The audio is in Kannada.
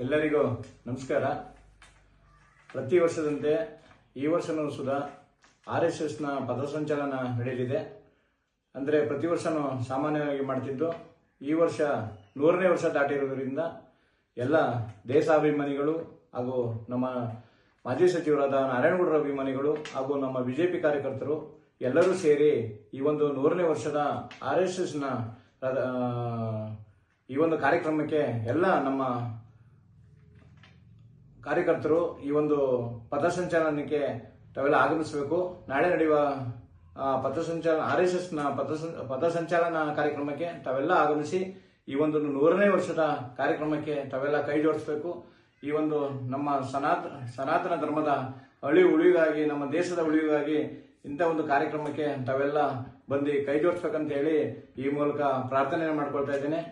ಎಲ್ಲರಿಗೂ ನಮಸ್ಕಾರ. ಪ್ರತಿ ವರ್ಷದಂತೆ ಈ ವರ್ಷನೂ ಸುಧಾ RSSನ ಪಥಸಂಚಲನ ನಡೆಯಲಿದೆ. ಅಂದರೆ ಪ್ರತಿ ವರ್ಷನೂ ಸಾಮಾನ್ಯವಾಗಿ ಮಾಡ್ತಿದ್ದು, ಈ ವರ್ಷ 100ನೇ ವರ್ಷ ದಾಟಿರುವುದರಿಂದ ಎಲ್ಲ ದೇಶಾಭಿಮಾನಿಗಳು ಹಾಗೂ ನಮ್ಮ ಮಾಜಿ ಸಚಿವರಾದ ನಾರಾಯಣಗೌಡರ ಅಭಿಮಾನಿಗಳು ಹಾಗೂ ನಮ್ಮ BJP ಕಾರ್ಯಕರ್ತರು ಎಲ್ಲರೂ ಸೇರಿ ಈ ಒಂದು 100ನೇ ವರ್ಷದ RSSನ ಈ ಒಂದು ಕಾರ್ಯಕ್ರಮಕ್ಕೆ ಎಲ್ಲ ನಮ್ಮ ಕಾರ್ಯಕರ್ತರು ಈ ಒಂದು ಪಥಸಂಚಲನಕ್ಕೆ ತಾವೆಲ್ಲ ಆಗಮಿಸಬೇಕು. ನಾಳೆ ನಡೆಯುವ RSSನ ಪಥಸಂಚಲನ ಕಾರ್ಯಕ್ರಮಕ್ಕೆ ತಾವೆಲ್ಲ ಆಗಮಿಸಿ ಈ ಒಂದು 100ನೇ ವರ್ಷದ ಕಾರ್ಯಕ್ರಮಕ್ಕೆ ತಾವೆಲ್ಲ ಕೈ ಜೋಡಿಸಬೇಕು. ಈ ಒಂದು ನಮ್ಮ ಸನಾತನ ಧರ್ಮದ ಉಳಿವಿಗಾಗಿ, ನಮ್ಮ ದೇಶದ ಉಳಿವಿಗಾಗಿ ಇಂಥ ಒಂದು ಕಾರ್ಯಕ್ರಮಕ್ಕೆ ತಾವೆಲ್ಲ ಬಂದು ಕೈ ಜೋಡಿಸ್ಬೇಕಂತ ಹೇಳಿ ಈ ಮೂಲಕ ಪ್ರಾರ್ಥನೆ ಮಾಡ್ಕೊಳ್ತಾ ಇದ್ದೇನೆ.